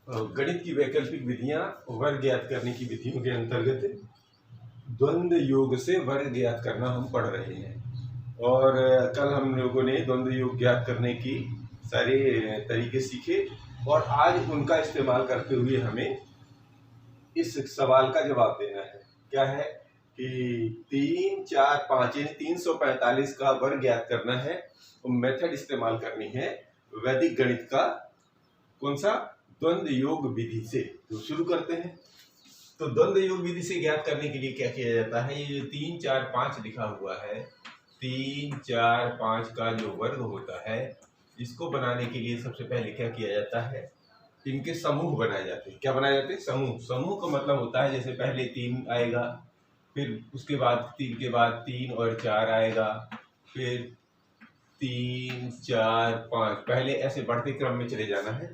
गणित की वैकल्पिक विधियां वर्ग ज्ञात करने की विधियों के अंतर्गत द्वंद्व योग से वर्ग ज्ञात करना हम पढ़ रहे हैं। और कल हम लोगों ने द्वंद्व योग ज्ञात करने की सारे तरीके सीखे और आज उनका इस्तेमाल करते हुए हमें इस सवाल का जवाब देना है। क्या है कि 3, 4, 5 यानी 345 का वर्ग ज्ञात करना है और मेथड इस्तेमाल करनी है वैदिक गणित का कौन सा, द्वंद्व योग विधि से। तो शुरू करते हैं। तो द्वंद्व योग विधि से ज्ञात करने के लिए क्या किया जाता है, ये 3, 4, 5 लिखा हुआ है, 3, 4, 5 का जो वर्ग होता है इसको बनाने के लिए सबसे पहले क्या किया जाता है, इनके समूह बनाए जाते हैं। क्या बनाए जाते हैं, समूह। समूह का मतलब होता है जैसे पहले 3 आएगा, फिर उसके बाद 3 के बाद 3 और 4 आएगा, फिर 3, 4, 5, पहले ऐसे बढ़ते क्रम में चले जाना है,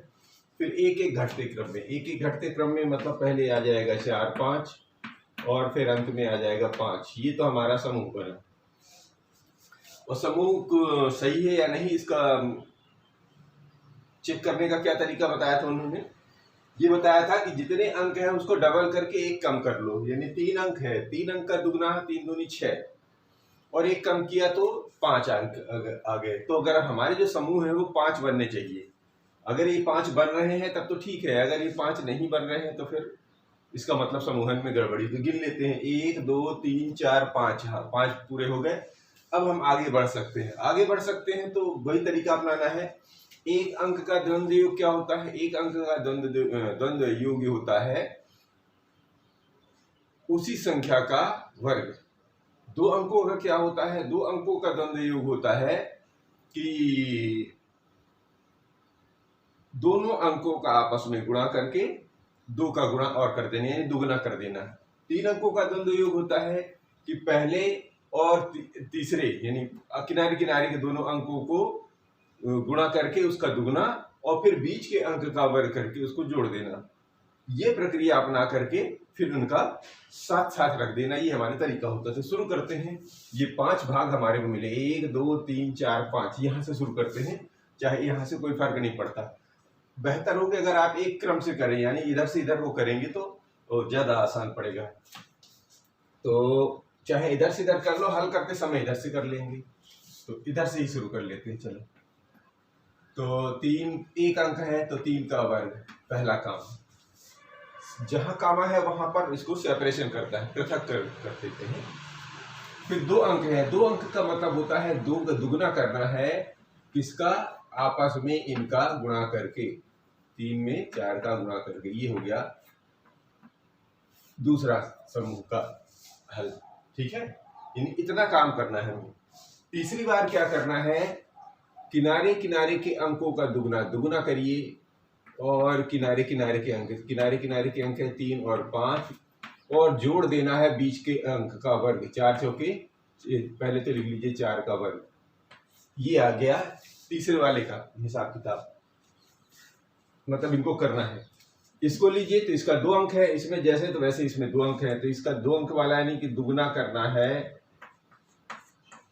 फिर एक एक घटते क्रम में, एक एक घटते क्रम में मतलब पहले आ जाएगा 4, 5 और फिर अंत में आ जाएगा 5। ये तो हमारा समूह बना। और समूह सही है या नहीं इसका चेक करने का क्या तरीका बताया था उन्होंने, ये बताया था कि जितने अंक हैं उसको डबल करके एक कम कर लो। यानी 3 अंक है, 3 अंक का दुगना है, 3 दूनी 6 और एक कम किया तो 5 अंक आ गए। तो अगर हमारे जो समूह है वो 5 बनने चाहिए। अगर ये 5 बन रहे हैं तब तो ठीक है, अगर ये 5 नहीं बन रहे हैं तो फिर इसका मतलब समूहन में गड़बड़ी। तो गिन लेते हैं, 1, 2, 3, 4, 5। हाँ, 5 पूरे हो गए। अब हम आगे बढ़ सकते हैं। आगे बढ़ सकते हैं तो वही तरीका अपनाना है। एक अंक का द्वंद्व योग क्या होता है, एक अंक का द्वंद्व योग होता है उसी संख्या का वर्ग। 2 अंकों का क्या होता है, 2 अंकों का द्वंद्व योग होता है कि दोनों अंकों का आपस में गुणा करके 2 का गुणा और कर देना, यानी दुगना कर देना। 3 अंकों का द्वंद्व योग होता है कि पहले और तीसरे यानी किनारे किनारे के दोनों अंकों को गुणा करके उसका दुगना और फिर बीच के अंक का वर्ग करके उसको जोड़ देना। ये प्रक्रिया अपना करके फिर उनका साथ साथ रख देना, ये हमारे तरीका होता है। तो शुरू करते हैं। ये 5 भाग हमारे को मिले, 1, 2, 3, 4, 5। यहाँ से शुरू करते हैं, चाहे यहाँ से कोई फर्क नहीं पड़ता। बेहतर होगा अगर आप एक क्रम से करें, यानी इधर से इधर को करेंगे तो ज्यादा आसान पड़ेगा। तो चाहे इधर से इधर कर लो, हल करते समय इधर से कर लेंगे। तो इधर से ही शुरू कर लेते हैं। चलो, तो 3 एक अंक है तो 3 का वर्ग पहला काम। जहां कामा है वहां पर इसको सेपरेशन करता है, पृथक कर देते हैं। फिर 2 अंक है, 2 अंक का मतलब होता है 2 का दुगना करना है, किसका, आपस में इनका गुणा करके, 3 में 4 का गुणा करके। ये हो गया दूसरा समूह का हल। ठीक है, इतना काम करना है हमें। तीसरी बार क्या करना है, किनारे किनारे के अंकों का दुगना, दुगना करिए और किनारे किनारे के अंक है 3 और 5 और जोड़ देना है बीच के अंक का वर्ग। 4 चौके, पहले तो लिख लीजिए 4 का वर्ग। ये आ गया तीसरे वाले का हिसाब किताब, मतलब इनको करना है। इसको लीजिए तो इसका 2 अंक है, इसमें जैसे तो वैसे इसमें 2 अंक है, तो इसका 2 अंक वाला यानी कि दुगना करना है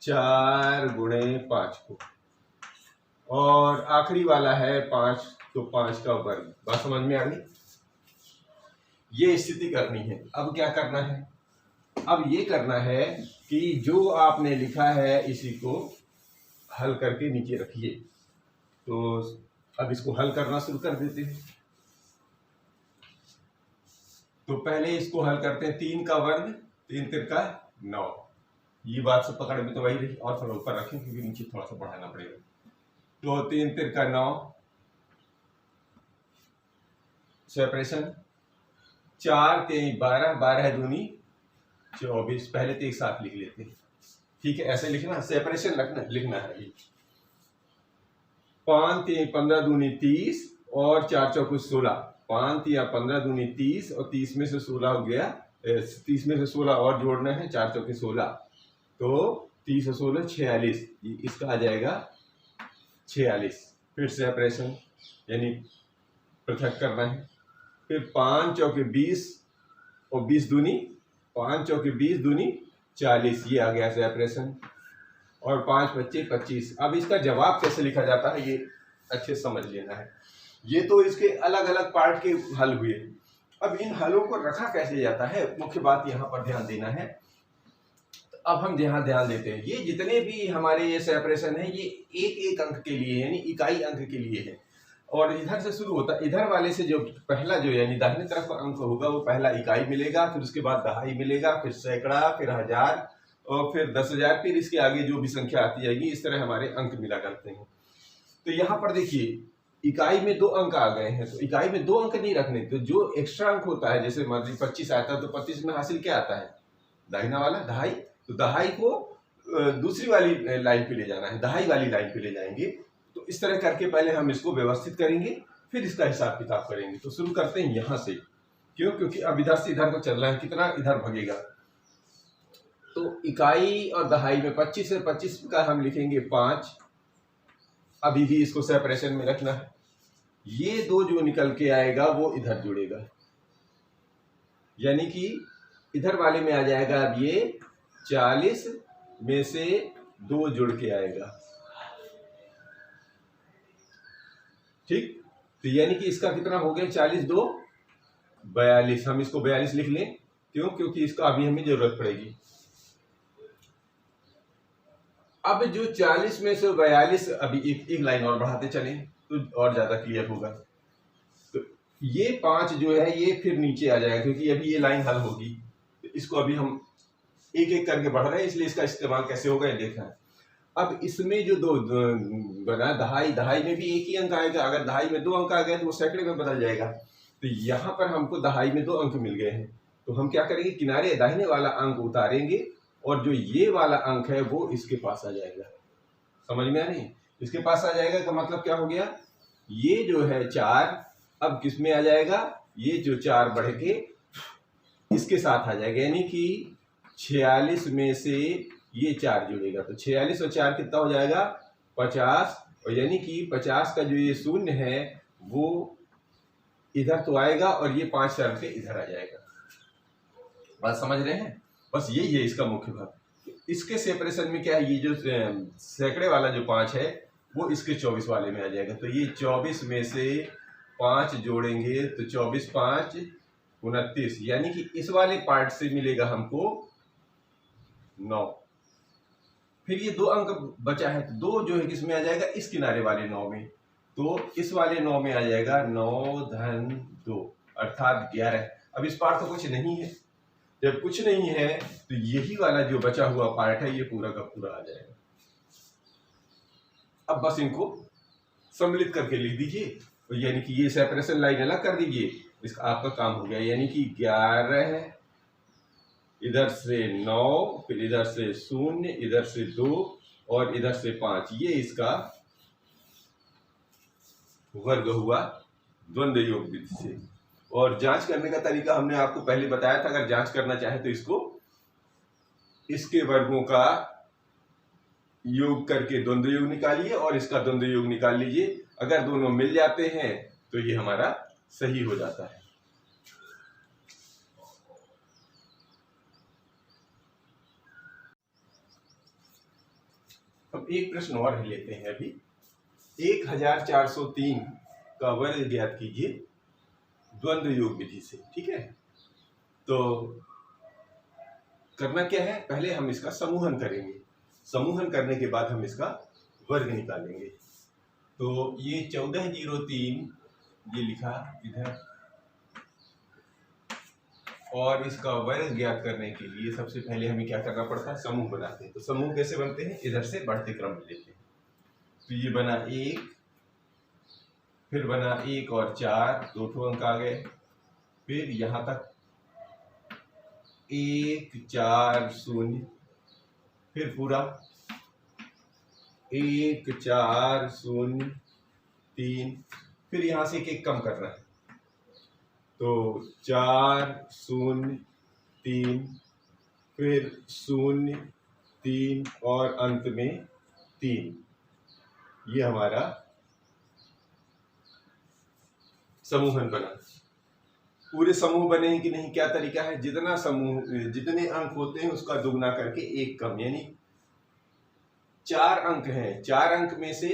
4 गुणे 5 को, और आखिरी वाला है 5 तो 5 का वर्ग। बात समझ में आ गई। ये स्थिति करनी है। अब क्या करना है, अब ये करना है कि जो आपने लिखा है इसी को हल करके नीचे रखिए। तो अब इसको हल करना शुरू कर देते हैं। तो पहले इसको हल करते हैं। 3 का वर्ग, 3 तिरका 9। ये बात से पकड़ में तो वही रही, और थोड़ा ऊपर रखें क्योंकि नीचे थोड़ा सा बढ़ाना पड़ेगा। तो 3 तिरका 9, सेपरेशन 4 3 12, 12 दूनी 24। पहले तो एक साथ लिख लेते हैं। ठीक है, ऐसे लिखना, सेपरेशन लिखना है। 5 3 15 दूनी 30 और 4 चौके 16। 5 3 15 दूनी 30 और 30 में से 16 हो गया, 30 में से 16 और जोड़ना है, 4 चौके 16। तो 30 और 16 46, इसका आ जाएगा 46। फिर सेपरेशन यानी पृथक करना है। फिर 5 चौके 20 और 20 दूनी 5 चौके 20 दूनी 40, ये आ गया सेपरेशन। और 5 25 25। अब इसका जवाब कैसे लिखा जाता है ये अच्छे समझ लेना है। ये तो इसके अलग अलग पार्ट के हल हुए। अब इन हलों को रखा कैसे जाता है, मुख्य बात यहाँ पर ध्यान देना है। तो अब हम यहाँ ध्यान देते हैं, ये जितने भी हमारे ये सेपरेशन है ये एक एक अंक के लिए यानी इकाई अंक के लिए है। और इधर से शुरू होता है, इधर वाले से जो पहला जो यानी दाहिने तरफ का अंक होगा वो पहला इकाई मिलेगा, फिर उसके बाद दहाई मिलेगा, फिर सैकड़ा, फिर हजार और फिर 10,000, फिर इसके आगे जो भी संख्या आती जाएगी। इस तरह हमारे अंक मिला करते हैं। तो यहाँ पर देखिए इकाई में 2 अंक आ गए हैं, तो इकाई में 2 अंक नहीं रखने, तो जो एक्स्ट्रा अंक होता है जैसे मान लीजिए 25 आता है तो 25 में हासिल क्या आता है, दाहिना वाला दहाई। तो दहाई को दूसरी वाली लाइन पे ले जाना है, दहाई वाली लाइन पे ले जाएंगे। तो इस तरह करके पहले हम इसको व्यवस्थित करेंगे, फिर इसका हिसाब किताब करेंगे। तो शुरू करते हैं यहाँ से, क्यों, क्योंकि अब इधर से इधर को चल रहा है, कितना इधर भगेगा। तो इकाई और दहाई में 25 से 25 का हम लिखेंगे 5। अभी भी इसको सेपरेशन में रखना है। ये 2 जो निकल के आएगा वो इधर जुड़ेगा, यानी कि इधर वाले में आ जाएगा। अब ये 40 में से 2 जुड़ के आएगा, ठीक। तो यानी कि इसका कितना हो गया, 40 2 42। हम इसको 42 लिख लें, क्यों, क्योंकि इसका अभी हमें जरूरत पड़ेगी। अब जो 40 में से 42, अभी एक लाइन और बढ़ाते चलें तो और ज्यादा क्लियर होगा। तो ये 5 जो है ये फिर नीचे आ जाएगा, क्योंकि अभी ये लाइन हल होगी। तो इसको अभी हम एक एक करके बढ़ रहे हैं, इसलिए इसका इस्तेमाल कैसे होगा ये देखना है। अब इसमें जो 2 बना दहाई, दहाई में भी एक ही अंक आएगा। अगर दहाई में 2 अंक आ गए तो वो सैकड़े में बदल जाएगा। तो यहाँ पर हमको दहाई में 2 अंक मिल गए हैं, तो हम क्या करेंगे, किनारे दाहिने वाला अंक उतारेंगे और जो ये वाला अंक है वो इसके पास आ जाएगा। समझ में आ नहीं, इसके पास आ जाएगा का मतलब क्या हो गया, ये जो है 4 अब किस में आ जाएगा, ये जो 4 बढ़ के इसके साथ आ जाएगा, यानी कि 46 में से ये 4 जुड़ेगा। तो 46 और 4 कितना हो जाएगा, 50। और यानी कि 50 का जो ये शून्य है वो इधर तो आएगा और ये 5 चल के इधर आ जाएगा। बात समझ रहे हैं, बस यही है इसका मुख्य भाग। इसके सेपरेशन में क्या है, ये जो सैकड़े वाला जो 5 है वो इसके 24 वाले में आ जाएगा। तो ये 24 में से 5 जोड़ेंगे तो 24 5 29, यानी कि इस वाले पार्ट से मिलेगा हमको 9। फिर ये 2 अंक बचा है, तो 2 जो है किसमें आ जाएगा, इस किनारे वाले 9 में। तो इस वाले 9 में आ जाएगा 9 धन 2 अर्थात 11। अब इस पार्ट तो कुछ नहीं है, जब कुछ नहीं है तो यही वाला जो बचा हुआ पार्ट है ये पूरा का पूरा आ जाएगा। अब बस इनको सम्मिलित करके लिख दीजिए, तो यानी कि ये सेपरेशन लाइन अलग कर दीजिए, इसका आपका काम हो गया। यानी कि 11, इधर से 9, फिर इधर से 0, इधर से 2 और इधर से 5, ये इसका वर्ग हुआ द्वंद्व योग विधि से। और जांच करने का तरीका हमने आपको पहले बताया था, अगर जांच करना चाहे तो इसको इसके वर्गों का योग करके द्वंद्व योग निकालिए और इसका द्वंद्व योग निकाल लीजिए। अगर दोनों मिल जाते हैं तो ये हमारा सही हो जाता है। अब एक प्रश्न और लेते हैं। अभी 1403 का वर्ग ज्ञात कीजिए द्वंद्व योग विधि से, ठीक है। तो करना क्या है, पहले हम इसका समूहन करेंगे, समूहन करने के बाद हम इसका वर्ग निकालेंगे। तो ये 1403 ये लिखा इधर, और इसका वर्ग ज्ञात करने के लिए सबसे पहले हमें क्या करना पड़ता है, समूह बनाते हैं। तो समूह कैसे बनते हैं, इधर से बढ़ते क्रम में लेते हैं। तो ये बना 1, फिर बना 1 और 4, 2 अंक आ गए। फिर यहाँ तक 1 4 0, फिर पूरा 1 4 0 3, फिर यहाँ से एक कम करना है। तो 4 0 3, फिर 0 3 और अंत में 3। ये हमारा समूहन बना। पूरे समूह बने हैं कि नहीं, क्या तरीका है, जितना समूह जितने अंक होते हैं उसका दुगना करके 1 कम, यानी 4 अंक हैं, 4 अंक में से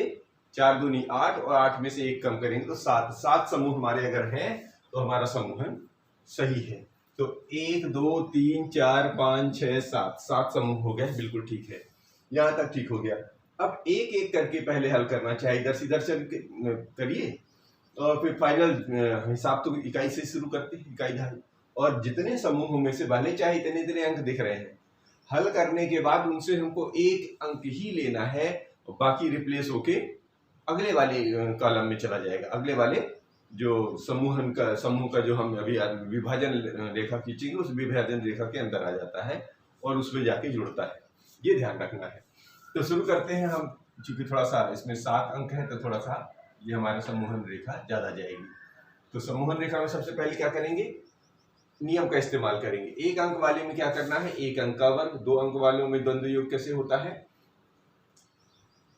4 दूनी 8 और 8 में से 1 कम करेंगे तो 7। 7 समूह हमारे अगर हैं तो हमारा समूहन सही है। तो 1 2 3 4 5 6 7 7 समूह हो गए, बिल्कुल ठीक है, यहाँ तक ठीक हो गया। अब एक एक करके पहले हल करना चाहिए, इधर से इधर से करिए और फिर फाइनल हिसाब तो इकाई से शुरू करते हैं, इकाई ढाई। और जितने समूहों में से भले चाहे इतने इतने अंक दिख रहे हैं, हल करने के बाद उनसे हमको एक अंक ही लेना है और बाकी रिप्लेस होके अगले वाले कॉलम में चला जाएगा। अगले वाले जो समूह का जो हम अभी विभाजन रेखा खींचेंगे उस विभाजन रेखा के अंदर आ जाता है और उसमें जाके जुड़ता है, ये ध्यान रखना है। तो शुरू करते हैं हम, चूंकि थोड़ा सा इसमें 7 अंक है तो थोड़ा सा ये हमारा समूहन रेखा ज्यादा जाएगी। तो समूहन रेखा में सबसे पहले क्या करेंगे, नियम का इस्तेमाल करेंगे। 1 अंक वाले में क्या करना है, 1 अंक का वर्ग। 2 अंक वालों में द्वंद्व योग कैसे होता है,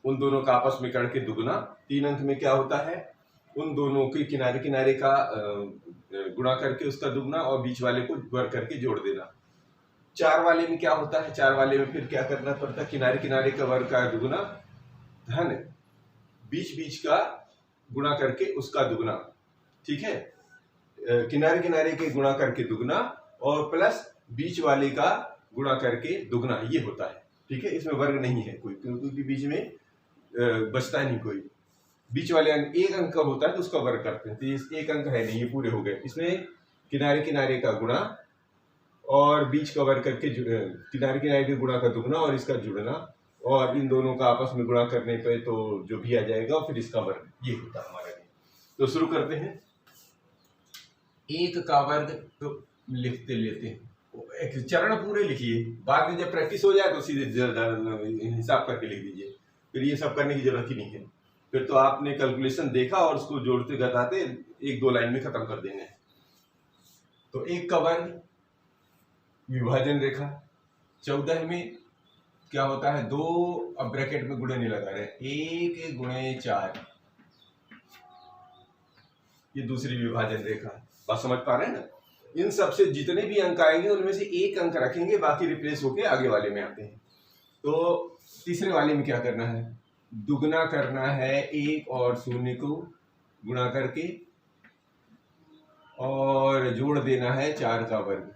उन दोनों का आपस में करके दुगना। 3 अंक में क्या होता है, उन दोनों के किनारे किनारे का गुणा करके उसका दुगना और बीच वाले को वर्ग करके जोड़ देना। 4 वाले में क्या होता है, 4 वाले में फिर क्या करना पड़ता है, किनारे किनारे का वर्ग का दुगना धन बीच बीच का गुणा करके उसका दुगना, ठीक है, किनारे किनारे के गुणा करके दुगना और प्लस बीच वाले का गुणा करके दुगना, ये होता है, ठीक है। इसमें वर्ग नहीं है कोई, क्योंकि बीच में बचता नहीं कोई। बीच वाले अंक 1 अंक का होता है तो उसका वर्ग करते हैं, तो ये 1 अंक है नहीं, ये पूरे हो गए। इसमें किनारे किनारे का गुणा और बीच का वर्ग करके किनारे किनारे के गुणा का दुगना और इसका जुड़ना और इन दोनों का आपस में गुणा करने पे तो जो भी आ जाएगा और फिर इसका वर्ग, ये होता है हमारा। तो शुरू करते हैं। 1 का वर्ग तो लिखते लेते हैं, एक चरण पूरे लिखिए, बाद में जब प्रैक्टिस हो जाए तो सीधे हिसाब करके लिख दीजिए, फिर ये सब करने की जरूरत ही नहीं है। फिर तो आपने कैलकुलेशन देखा और उसको जोड़ते घटाते 1-2 लाइन में खत्म कर देंगे। तो 1 का वर्ग विभाजन रेखा। 14 में क्या होता है, 2, अब ब्रैकेट में गुणे नहीं लगा रहे, 1 गुणे 4, ये दूसरी विभाजन रेखा। बात समझ पा रहे हैं ना। इन सब से जितने भी अंक आएंगे उनमें से 1 अंक रखेंगे, बाकी रिप्लेस होके आगे वाले में आते हैं। तो तीसरे वाले में क्या करना है, दुगना करना है 1 और 0 को गुणा करके और जोड़ देना है 4 का वर्ग।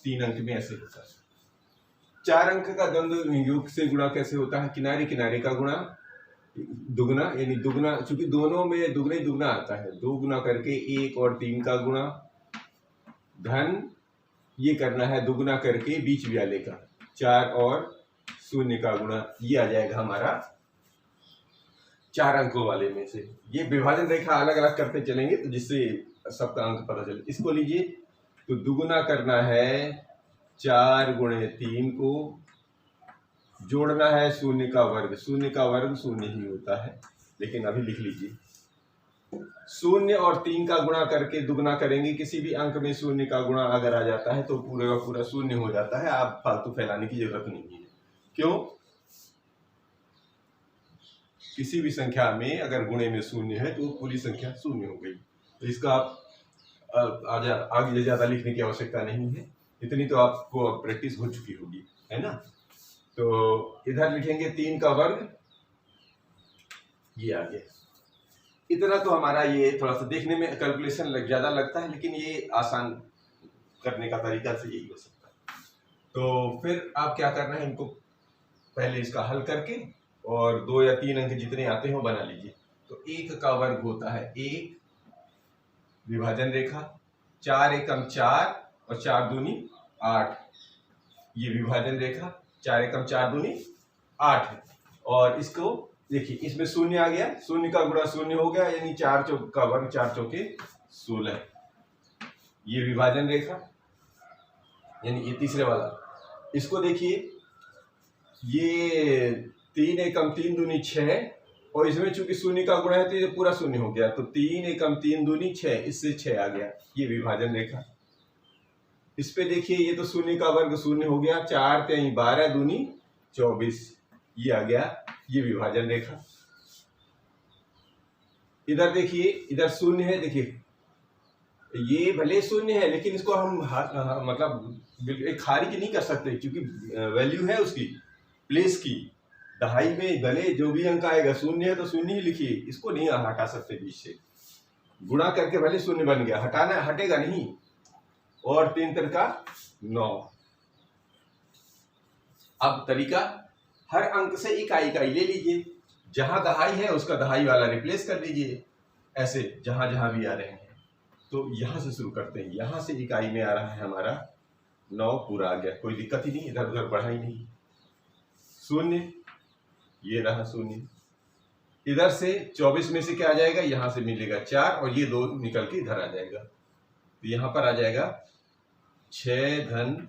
3 अंक में ऐसे होता है। 4 अंक का द्वंद्व योग से गुणा कैसे होता है, किनारे किनारे का गुणा दुगना, यानी दुगना, चूंकि दोनों में दुगना ही दुगना आता है, 2 गुना करके 1 और 3 का गुणा धन ये करना है दुगना करके बीच वाले का 4 और 0 का गुणा, ये आ जाएगा हमारा 4 अंकों वाले में से। ये विभाजन रेखा अलग अलग करते चलेंगे तो जिससे सबका अंक पता चले। इसको लीजिए, तो दुगुना करना है 4 गुणे 3 को, जोड़ना है 0 का वर्ग। 0 का वर्ग 0 ही होता है, लेकिन अभी लिख लीजिए 0 और 3 का गुणा करके दुगना करेंगे। किसी भी अंक में 0 का गुणा अगर आ जाता है तो पूरे का पूरा 0 हो जाता है, आप फालतू फैलाने की जरूरत नहीं है। क्यों, किसी भी संख्या में अगर गुणे में 0 है तो पूरी संख्या 0 हो गई। तो इसका आप आगे ज्यादा लिखने की आवश्यकता नहीं है, इतनी तो आपको प्रैक्टिस हो चुकी होगी, है ना। तो इधर लिखेंगे 3 का वर्ग, ये आ गया। इतना तो हमारा ये थोड़ा सा देखने में कैलकुलेशन ज्यादा लगता है, लेकिन ये आसान करने का तरीका से यही हो सकता है। तो फिर आप क्या करना है, इनको पहले इसका हल करके और 2 या 3 अंक जितने आते हो बना लीजिए। तो 1 का वर्ग होता है 1 विभाजन रेखा, 4 एकम 4 और 4 दूनी 8, ये विभाजन रेखा, 4 एकम 4 दूनी 8 है। और इसको देखिए, इसमें 0 आ गया, 0 का गुणा 0 हो गया, यानी 4 चौक का वर्ग 4 चौके 16, ये विभाजन रेखा, यानी ये तीसरे वाला। इसको देखिए, ये 3 एकम 3 दूनी 6 और इसमें चूंकि 0 का गुणा है तो ये पूरा 0 हो गया, तो 3 एकम 3 दूनी 6, इससे 6 आ गया, ये विभाजन रेखा। इस पे देखिए, ये तो 0 का वर्ग 0 हो गया, 4 3 12 दूनी 24, ये आ गया, ये विभाजन रेखा। इधर देखिए, इधर 0 है, देखिए ये भले 0 है लेकिन इसको हम मतलब एक खारिज नहीं कर सकते, क्योंकि वैल्यू है उसकी प्लेस की, दहाई में भले जो भी अंक आएगा, शून्य है तो शून्य ही लिखिए, इसको नहीं हटा सकते बीच से। गुणा करके भले शून्य बन गया, हटाना हटेगा नहीं। और 3 तिरका 9। अब तरीका, हर अंक से इकाई इकाई ले लीजिए, जहां दहाई है उसका दहाई वाला रिप्लेस कर लीजिए, ऐसे जहां जहां भी आ रहे हैं। तो यहां से शुरू करते हैं, यहां से इकाई में आ रहा है हमारा 9 पूरा आ गया, कोई दिक्कत ही नहीं, इधर उधर बढ़ा ही नहीं। शून्य, ये रहा शून्य। इधर से 24 में से क्या आ जाएगा, यहां से मिलेगा 4 और ये 2 निकल के इधर आ जाएगा, तो यहां पर आ जाएगा 6 धन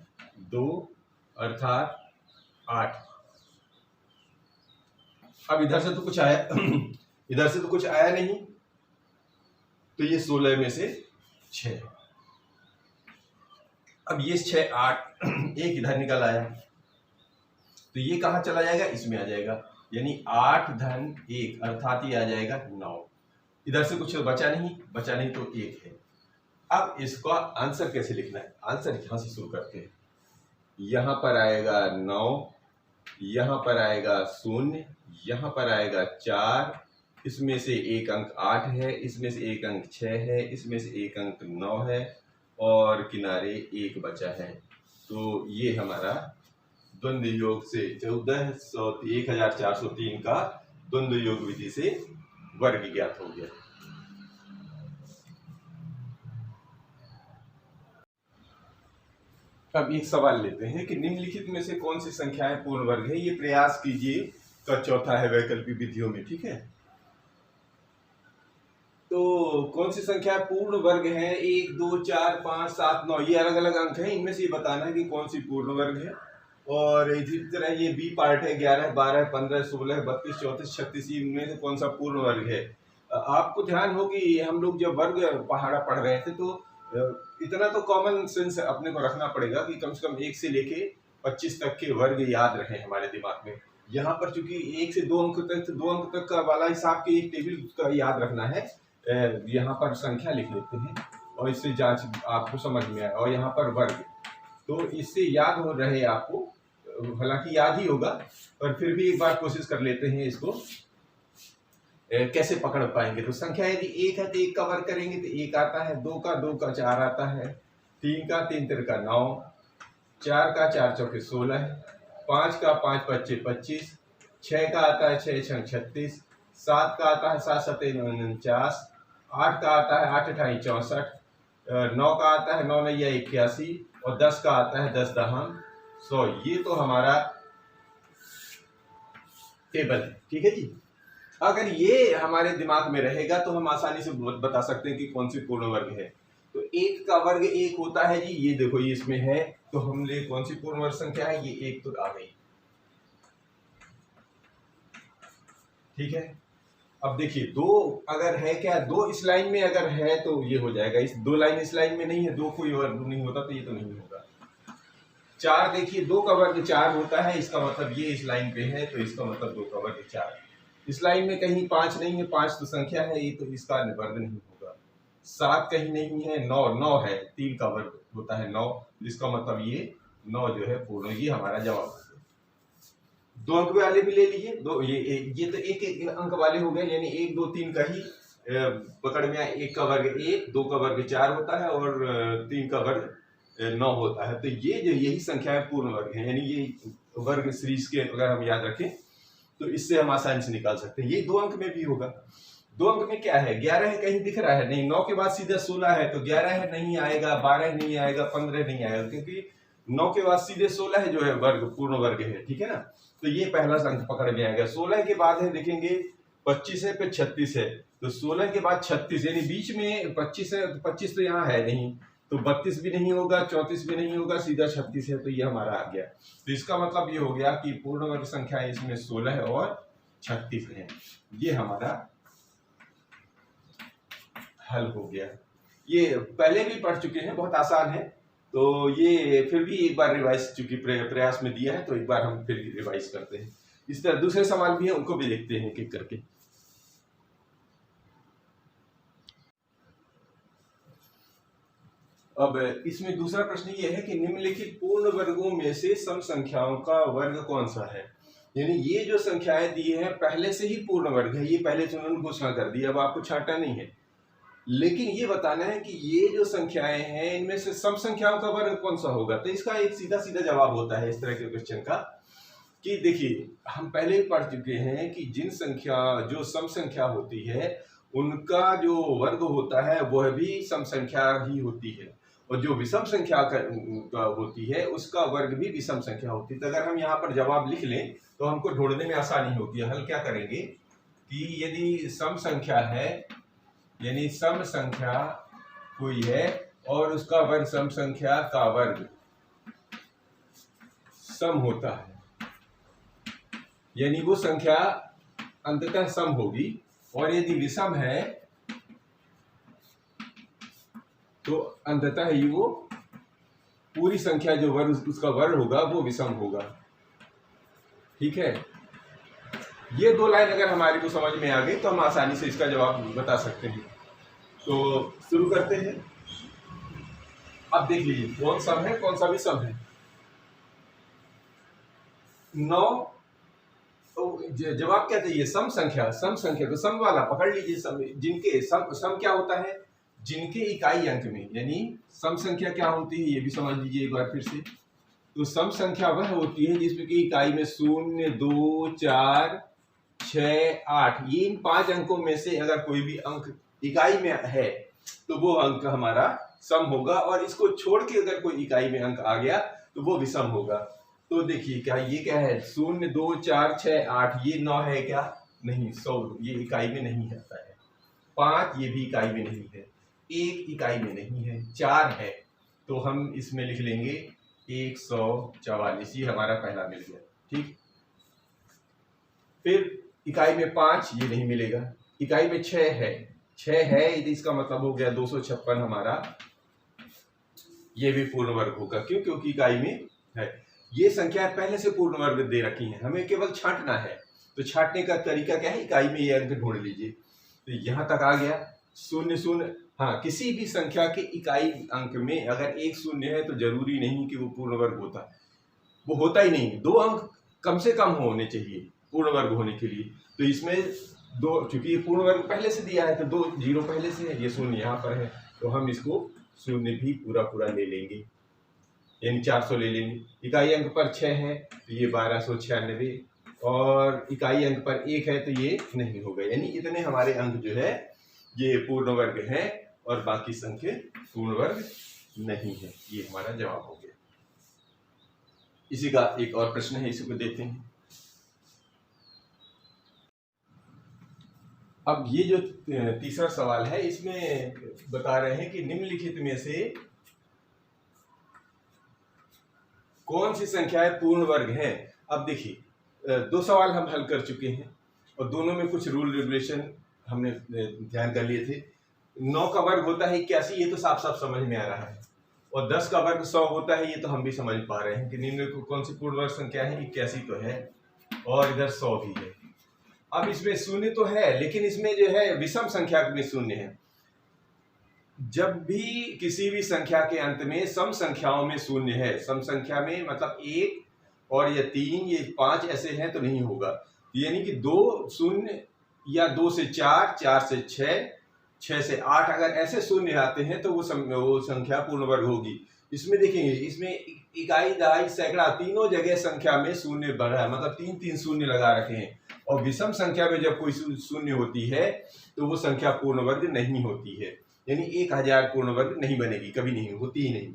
2 अर्थात 8। अब इधर से तो कुछ आया इधर से तो कुछ आया नहीं, तो ये 16 में से 6। अब ये 6 8 एक इधर निकल आया, तो ये कहां चला जाएगा, इसमें आ जाएगा, यानी 8 धन 1 अर्थात ये आ जाएगा 9। इधर से कुछ बचा नहीं तो 1 है। अब इसका आंसर कैसे लिखना है, आंसर यहां से शुरू करते हैं। यहां पर आएगा 9, यहां पर आएगा 0, यहां पर आएगा 4, इसमें से एक अंक 8 है, इसमें से एक अंक 6 है, इसमें से एक अंक 9 है और किनारे 1 बचा है। तो ये हमारा द्वंद्व योग से 1403 का द्वंद्व योग विधि से वर्ग ज्ञात हो गया। अब एक सवाल लेते हैं कि निम्नलिखित में से कौन सी संख्याएं पूर्ण वर्ग है। ये प्रयास कीजिए का चौथा है वैकल्पिक विधियों में, ठीक है। तो कौन सी संख्या पूर्ण वर्ग है, 1 2 4 5 7 9, ये अलग अलग अंक हैं, इनमें से ये बताना है कि कौन सी पूर्ण वर्ग है। और इसी तरह ये बी पार्ट है, 11 12 15 16 32 34 36, इनमें से कौन सा पूर्ण वर्ग है। आपको ध्यान हो कि हम लोग जब वर्ग पहाड़ा पढ़ रहे थे तो इतना तो कॉमन सेंस अपने को रखना पड़ेगा कि कम से कम 1 से लेके 25 तक के वर्ग याद रहे हमारे दिमाग में। यहाँ पर चूंकि 1 से 2 अंक तक, 2 अंक तक का वाला हिसाब के एक टेबल का याद रखना है। यहाँ पर संख्या लिख लेते हैं और इससे जांच आपको समझ में आए, और यहाँ पर वर्ग, तो इससे याद हो रहे आपको, हालांकि याद ही होगा पर फिर भी एक बार कोशिश कर लेते हैं इसको कैसे पकड़ पाएंगे। तो संख्या यदि 1 है तो 1 का वर्ग करेंगे तो 1 आता है, 2 का 2 का 4 आता है, 3 का 3 3 का 9, 4 का 4 चौके 16, 5 का 5 पच्चे 25, 6 का आता है 6 छंग 36, 7 का आता है 7 सते 49, 8 का आता है 8 अठाई 64, 9 का आता है 9 नैया 81 और 10 का आता है 10 दहम 100। ये तो हमारा टेबल है, ठीक है जी। अगर ये हमारे दिमाग में रहेगा तो हम आसानी से बता सकते हैं कि कौन सी पूर्ण वर्ग है। तो 1 का वर्ग 1 होता है जी, ये देखो ये इसमें है, तो हमने कौन सी पूर्ण वर्ग संख्या है, ये 1 तो आ गई, ठीक है। अब देखिए 2 अगर है, क्या 2 इस लाइन में अगर है तो ये हो जाएगा, इस 2 लाइन इस लाइन में नहीं है, 2 कोई वर्ग नहीं होता तो ये तो नहीं होगा। 4 देखिए 2 का वर्ग 4 होता है, इसका मतलब ये इस लाइन पे है तो इसका मतलब 2 का वर्ग 4। इस लाइन में कहीं 5 नहीं है, 5 तो संख्या है, ये तो इसका वर्ग नहीं होगा। 7 कहीं नहीं है, 9 है, 3 का वर्ग होता है 9, इसका मतलब ये 9 जो है पूर्ण, ये हमारा जवाब है। 2 अंक वाले भी ले लीजिए, दो ये तो एक अंक वाले हो गए, यानी 1 2 3 का ही पकड़ में आए। 1 का वर्ग 1, 2 का वर्ग 4 होता है और 3 का वर्ग 9 होता है। तो ये जो यही संख्याएं पूर्ण वर्ग है, यानी ये वर्ग सीरीज के अगर हम याद रखें तो इससे हम आसानी से निकाल सकते हैं। ये 2 अंक में भी होगा। 2 अंक में क्या है, 11 है, कहीं दिख रहा है नहीं, 9 के बाद सीधा 16 है तो 11 है नहीं आएगा, 12 नहीं आएगा, 15 नहीं आएगा, क्योंकि 9 के बाद सीधे 16 है जो है वर्ग, पूर्ण वर्ग है, ठीक है ना। तो ये पहला अंक पकड़ में आएगा। 16 के बाद है, देखेंगे 25 है फिर 36 है, तो 16 के बाद 36, यानी बीच में 25 है, 25 तो यहाँ है नहीं, तो 32 भी नहीं होगा, 34 भी नहीं होगा, सीधा 36 है, तो ये हमारा आ गया। तो इसका मतलब ये हो गया कि पूर्ण वर्ग संख्या इसमें 16 और 36 है। ये हमारा हल हो गया। ये पहले भी पढ़ चुके हैं, बहुत आसान है, तो ये फिर भी एक बार रिवाइज, चूंकि प्रयास में दिया है तो एक बार हम फिर रिवाइज करते हैं। इस तरह दूसरे सवाल भी हैं, उनको भी देखते हैं एक करके। अब इसमें दूसरा प्रश्न ये है कि निम्नलिखित पूर्ण वर्गों में से सम संख्याओं का वर्ग कौन सा है। यानी ये जो संख्याएं दी हैं पहले से ही पूर्ण वर्ग है, ये पहले से उन्होंने घोषणा कर दी, अब आपको छांटना नहीं है। लेकिन ये बताना है कि ये जो संख्याएं हैं इनमें से सम संख्याओं का वर्ग कौन सा होगा। तो इसका एक सीधा सीधा जवाब होता है इस तरह के क्वेश्चन का कि देखिए, हम पहले ही पढ़ चुके हैं कि जो सम संख्या होती है उनका जो वर्ग होता है वह भी सम संख्या ही होती है, और जो विषम संख्या का होती है उसका वर्ग भी विषम संख्या होती है। तो अगर हम यहाँ पर जवाब लिख लें तो हमको ढूंढने में आसानी होती है। हल क्या करेंगे कि यदि सम संख्या है, यानी सम संख्या कोई है और उसका वर्ग सम संख्या का वर्ग सम होता है, यानी वो संख्या अंततः सम होगी। और यदि विषम है तो अंततः ही वो पूरी संख्या जो वर्ग उसका वर्ग होगा वो विषम होगा। ठीक है, ये दो लाइन अगर हमारी को समझ में आ गई तो हम आसानी से इसका जवाब बता सकते हैं। तो शुरू करते हैं। अब देख लीजिए कौन सम है कौन सा विषम है। 9, तो जवाब क्या चाहिए? सम संख्या। सम संख्या तो सम वाला पकड़ लीजिए, जिनके सम क्या होता है? जिनके इकाई अंक में, यानी सम संख्या क्या होती है ये भी समझ लीजिए एक बार फिर से। तो सम संख्या वह होती है जिसमें कि इकाई में 0, 2, 4, 6, 8 ये इन 5 अंकों में से अगर कोई भी अंक इकाई में है तो वो अंक हमारा सम होगा, और इसको छोड़ के अगर कोई इकाई में अंक आ गया तो वो विषम होगा। तो देखिए क्या है 0, 2, 4, 6, 8 ये 9 है क्या? नहीं। 100 ये इकाई में नहीं आता है। 5 ये भी इकाई में नहीं है। 1 इकाई में नहीं है। 4 है तो हम इसमें लिख लेंगे 144, ये हमारा पहला मिल गया। ठीक, फिर इकाई में 5 ये नहीं मिलेगा। इकाई में 6 है, 6 है यदि इसका मतलब हो गया 256 हमारा, ये भी पूर्ण वर्ग होगा। क्यों? क्योंकि इकाई में है। ये संख्या पहले से पूर्ण वर्ग दे रखी है, हमें केवल छांटना है। तो छांटने का तरीका क्या है? इकाई में ये अंक ढूंढ लीजिए। तो यहां तक आ गया 0, 0। हाँ, किसी भी संख्या के इकाई अंक में अगर एक 0 है तो जरूरी नहीं कि वो पूर्ण वर्ग होता है, वो होता ही नहीं। 2 अंक कम से कम होने चाहिए पूर्ण वर्ग होने के लिए। तो इसमें 2, चूंकि ये पूर्ण वर्ग पहले से दिया है तो 2 0 पहले से है, ये 0 यहाँ पर है, तो हम इसको 0 भी पूरा ले लेंगे, यानी 400 ले लेंगे। इकाई अंक पर 6 है तो ये 1296, और इकाई अंक पर 1 है तो ये नहीं होगा। यानी इतने हमारे अंक जो है ये पूर्ण वर्ग हैं और बाकी संख्या पूर्ण वर्ग नहीं है। ये हमारा जवाब हो गया। इसी का एक और प्रश्न है, इसी को देखते हैं। अब ये जो तीसरा सवाल है इसमें बता रहे हैं कि निम्नलिखित में से कौन सी संख्याएं पूर्ण वर्ग हैं। अब देखिए 2 सवाल हम हल कर चुके हैं और दोनों में कुछ रूल रेगुलेशन हमने ध्यान कर लिए थे। 9 का वर्ग होता है 81, ये तो साफ साफ समझ में आ रहा है, और 10 का वर्ग 100 होता है, ये तो हम भी समझ पा रहे हैं कि निम्न को कौन सी पूर्ण वर्ग संख्या है। 81 तो है और इधर 100 भी है। अब इसमें 0 तो है, लेकिन इसमें जो है विषम संख्या में 0 है। जब भी किसी भी संख्या के अंत में सम संख्याओं में 0 है, सम संख्या में मतलब 1 और या 3 ये 5 ऐसे हैं तो नहीं होगा। यानी कि 2 0 या 2 से 4, 4 से 6, 6 से 8 अगर ऐसे 0 आते हैं तो वो संख्या पूर्ण वर्ग होगी। इसमें देखेंगे, इसमें इकाई, दहाई, सैकड़ा तीनों जगह संख्या में 0 बढ़ा, मतलब 3 0 लगा रखे हैं। और विषम संख्या में जब कोई 0 होती है तो वो संख्या पूर्ण वर्ग नहीं होती है, यानी 1000 पूर्ण वर्ग नहीं बनेगी, कभी नहीं होती ही नहीं।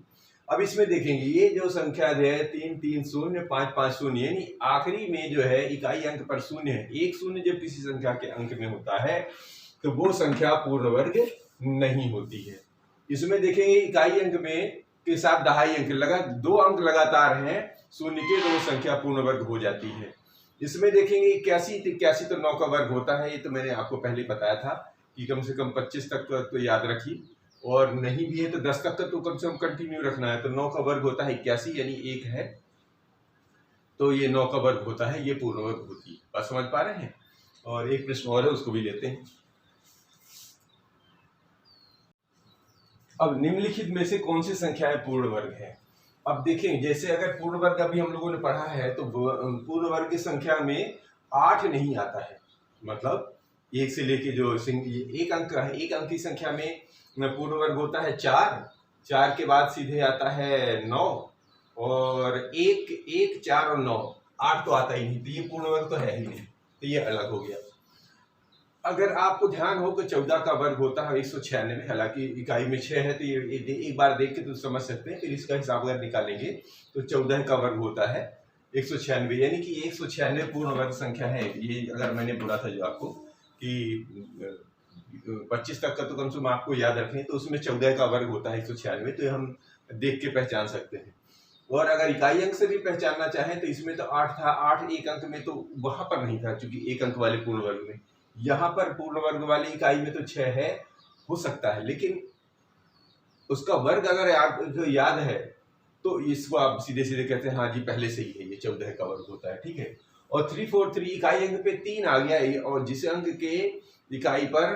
अब इसमें देखेंगे ये जो संख्या है 3 3 0 5 5 0, यानी आखिरी में जो है इकाई अंक पर 0 है। 1 0 जब किसी संख्या के अंक में होता है तो वो संख्या पूर्ण वर्ग नहीं होती है। इसमें देखेंगे इकाई अंक में के साथ दहाई अंक लगा, 2 अंक लगातार हैं 0 के, तो वो संख्या पूर्ण वर्ग हो जाती है। इसमें देखेंगे 81 तो 9 का वर्ग होता है, ये तो मैंने आपको पहले बताया था कि कम से कम 25 तक तो याद रखिए, और नहीं भी है तो 10 तक का तो कम से कम कंटिन्यू रखना है। तो 9 का वर्ग होता है 81, यानी 1 है तो ये 9 का वर्ग होता है, ये पूर्ण वर्ग होती है। बात समझ पा रहे हैं? और एक प्रश्न और है, उसको भी लेते हैं। अब निम्नलिखित में से कौन सी संख्याएं पूर्ण वर्ग है? अब देखें, जैसे अगर पूर्ण वर्ग अभी हम लोगों ने पढ़ा है तो पूर्ण वर्ग की संख्या में 8 नहीं आता है। मतलब एक से लेके जो एक अंक है, एक अंक की संख्या में पूर्ण वर्ग होता है 4, 4 के बाद सीधे आता है 9, और 1, 1, 4 और 9, 8 तो आता ही नहीं, तो ये पूर्ण वर्ग तो है ही नहीं, तो ये अलग हो गया। अगर आपको ध्यान हो कि 14 का वर्ग होता है 196, हालांकि इकाई में 6 है, तो ये एक बार देख के तो समझ सकते हैं। फिर इसका हिसाब अगर निकालेंगे तो 14 का वर्ग होता है 196, यानी कि 196 पूर्ण वर्ग संख्या है। ये अगर मैंने बोला था जो आपको कि 25 तक का तो कम से कम आपको याद रखें, तो उसमें 14 का वर्ग होता है 196, तो हम देख के पहचान सकते हैं। और अगर इकाई अंक से भी पहचानना चाहें तो इसमें तो 8 था, 8 एक अंक में तो वहां पर नहीं था, क्योंकि एक अंक वाले पूर्ण वर्ग में। यहाँ पर पूर्ण वर्ग वाली इकाई में तो 6 है, हो सकता है, लेकिन उसका वर्ग अगर आपको याद है तो इसको आप सीधे सीधे कहते हैं हाँ जी पहले से ही है, ये 14 का वर्ग होता है, ठीक है। और 343 इकाई अंक पे 3 आ गया, और जिस अंक के इकाई पर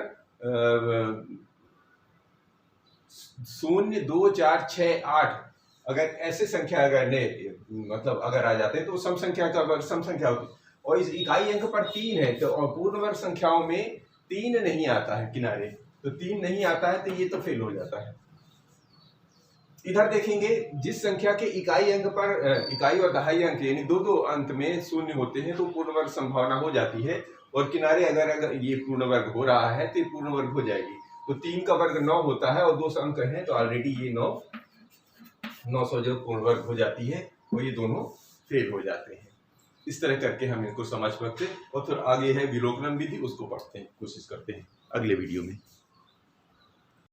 0, 2, 4, 6, 8 अगर ऐसे संख्या अगर मतलब अगर आ जाते हैं तो सम संख्या का वर्ग सम संख्या होती है। और इस इकाई अंक पर 3 है, तो और पूर्ण वर्ग संख्याओं में 3 नहीं आता है किनारे, तो 3 नहीं आता है तो ये तो फेल हो जाता है। इधर देखेंगे, जिस संख्या के इकाई अंक पर इकाई और दहाई अंक यानी दो अंक में 0 होते हैं तो पूर्ण वर्ग संभावना हो जाती है, और किनारे अगर ये पूर्ण वर्ग हो रहा है तो ये पूर्ण वर्ग हो जाएगी। तो 3 का वर्ग 9 होता है, और 2 अंक हैं तो ऑलरेडी ये 900 जो पूर्ण वर्ग हो जाती है, और ये दोनों फेल हो जाते हैं। इस तरह करके हम इनको समझ सकते हैं, और फिर आगे है विलोकनम विधि, उसको पढ़ते हैं, कोशिश करते हैं अगले वीडियो में।